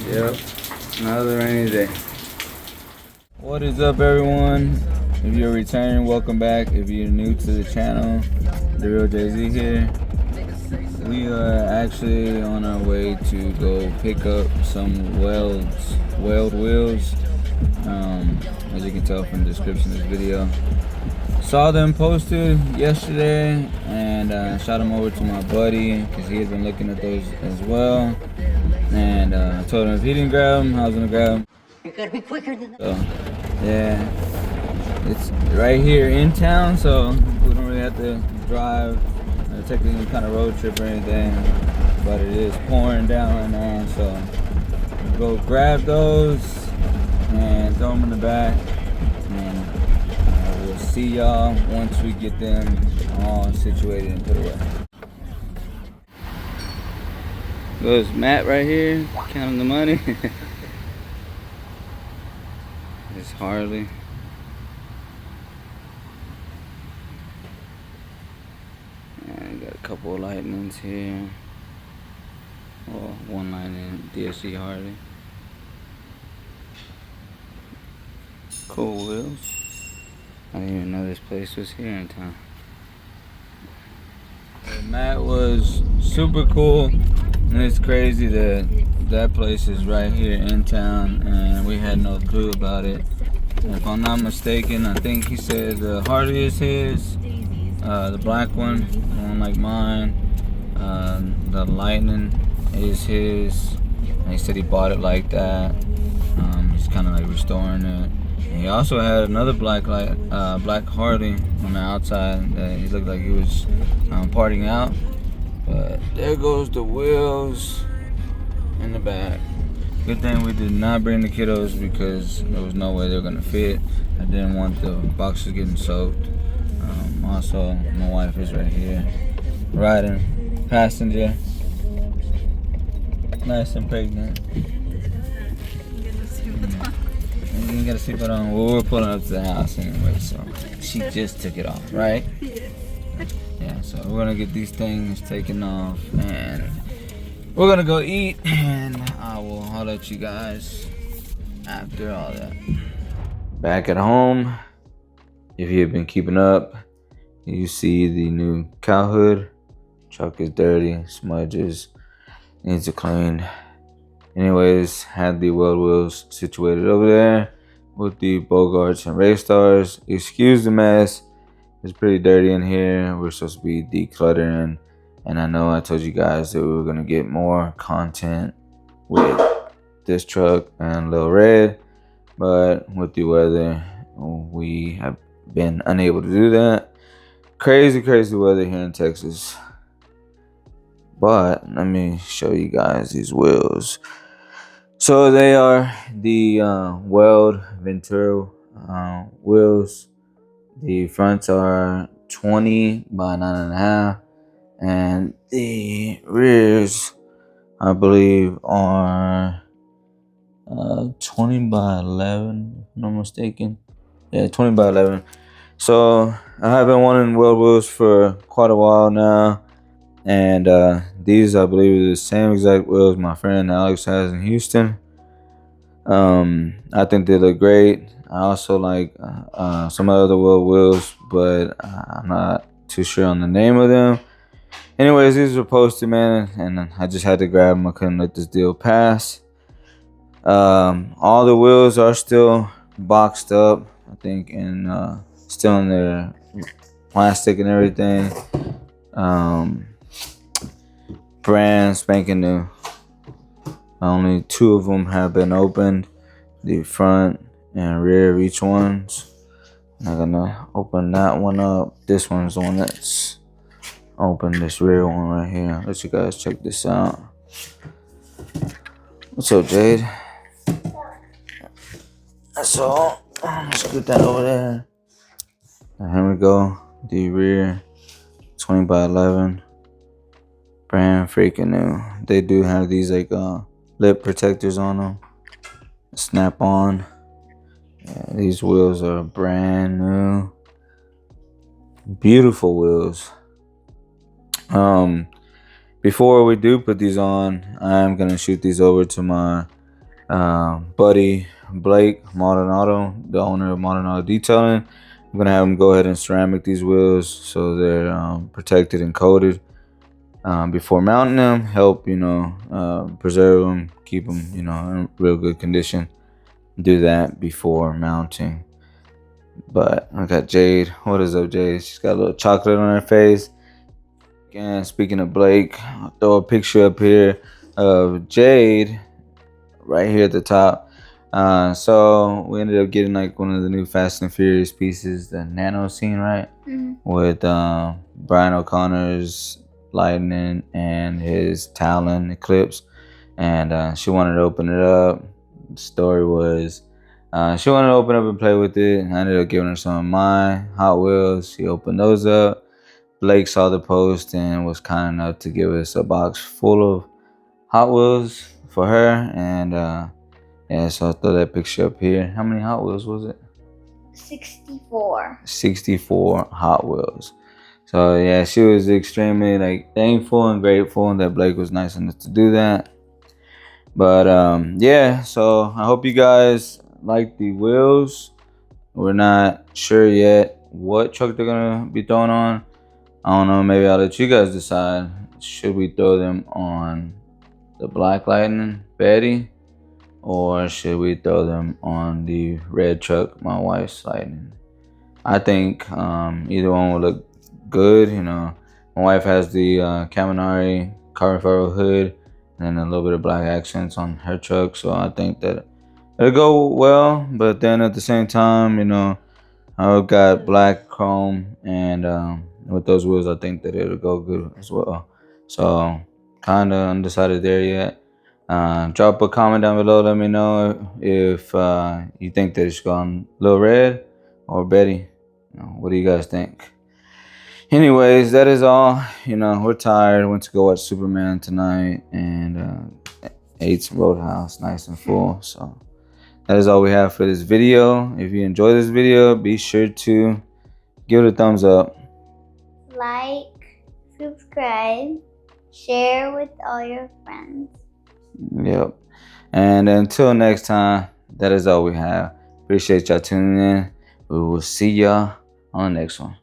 Yep, another rainy day. What is up, everyone? If you're returning, welcome back. If you're new to the channel, The Real Jay-Z here. We are actually on our way to go pick up some weld wheels. As you can tell from the description of this video. Saw them posted yesterday and shot them over to my buddy because he had been looking at those as well. And I told him if he didn't grab them, I was gonna grab them. You gotta be quicker than that. So, yeah, it's right here in town, so we don't really have to drive or take any kind of road trip or anything. But it is pouring down right now, so we'll go grab those and throw them in the back. And we'll see y'all once we get them all situated and put away. There's Matt right here counting the money. It's Harley. And got a couple of lightnings here. Well, one lightning, DSG Harley. Cool wheels. I didn't even know this place was here in town. Matt was super cool, and it's crazy that that place is right here in town, and we had no clue about it. And if I'm not mistaken, I think he said the Harley is his, the black one like mine, the Lightning is his, and he said he bought it like that. He's kind of like restoring it. And he also had another black Harley on the outside that he looked like he was parting out. But there goes the wheels in the back. Good thing we did not bring the kiddos because there was no way they were gonna fit. I didn't want the boxes getting soaked. Also, my wife is right here, riding passenger, nice and pregnant. You ain't got a seatbelt on. Well, we're pulling up to the house anyway, so she just took it off, right? Yeah, so we're gonna get these things taken off and we're gonna go eat, and I will holler at you guys after all that. Back at home, if you've been keeping up, you see the new cow hood. Truck is dirty, smudges, needs a clean. Anyways, had the weld wheels situated over there with the Bogarts and race stars. Excuse the mess. It's pretty dirty in here. We're supposed to be decluttering, and I know I told you guys that we were gonna get more content with this truck and Lil Red, but with the weather, we have been unable to do that. Crazy weather here in Texas. But let me show you guys these wheels. So they are the Weld Ventura wheels. The fronts are 20 by 9.5, and the rears, I believe, are 20 by 11, if I'm not mistaken. Yeah, 20 by 11. So I have been wanting weld wheels for quite a while now, and these, I believe, are the same exact wheels my friend Alex has in Houston. I think they look great. I also like some other weld wheels, but I'm not too sure on the name of them. Anyways, these were posted, man, and I just had to grab them. I couldn't let this deal pass. All the wheels are still boxed up, I think, and still in their plastic and everything. Brand spanking new. Only 2 of them have been opened, the front and rear of each one's. I'm gonna open that one up. This one's the one that's open, this rear one right here. I'll let you guys check this out. What's up, Jade? So let's put that over there. And here we go. The rear, 20 by 11. Brand freaking new. They do have these like lip protectors on them. Snap on. Yeah, these wheels are brand new. Beautiful wheels. Before we do put these on, I'm gonna shoot these over to my buddy Blake Maldonado, the owner of Maldonado Detailing. I'm gonna have him go ahead and ceramic these wheels so they're protected and coated before mounting them. Help preserve them, keep them in real good condition. Do that before mounting. But I got Jade. What is up, Jade? She's got a little chocolate on her face. And speaking of Blake, I'll throw a picture up here of Jade right here at the top. So we ended up getting like one of the new Fast and Furious pieces, the nano scene, right? Mm-hmm. With Brian O'Connor's lightning and his Talon Eclipse. And she wanted to open it up. The story was she wanted to open up and play with it. I ended up giving her some of my Hot Wheels. She opened those up. Blake saw the post and was kind enough to give us a box full of Hot Wheels for her. And yeah, so I'll throw that picture up here. How many Hot Wheels was it? 64. 64 Hot Wheels. So yeah, she was extremely like thankful and grateful that Blake was nice enough to do that. But yeah, so I hope you guys like the wheels. We're not sure yet what truck they're gonna be throwing on. I don't know, maybe I'll let you guys decide. Should we throw them on the Black Lightning Betty, or should we throw them on the red truck, my wife's Lightning? I think either one will look good. My wife has the Caminari carbon fiber hood and then a little bit of black accents on her truck, so I think that it'll go well. But then at the same time, I've got black chrome, and with those wheels, I think that it'll go good as well. So kind of undecided there yet. Drop a comment down below. Let me know if you think that it's gone Lil Red or Betty. What do you guys think? Anyways, that is all. We're tired. Went to go watch Superman tonight and ate some Roadhouse, nice and full. So that is all we have for this video. If you enjoyed this video, be sure to give it a thumbs up. Like, subscribe, share with all your friends. Yep. And until next time, that is all we have. Appreciate y'all tuning in. We will see y'all on the next one.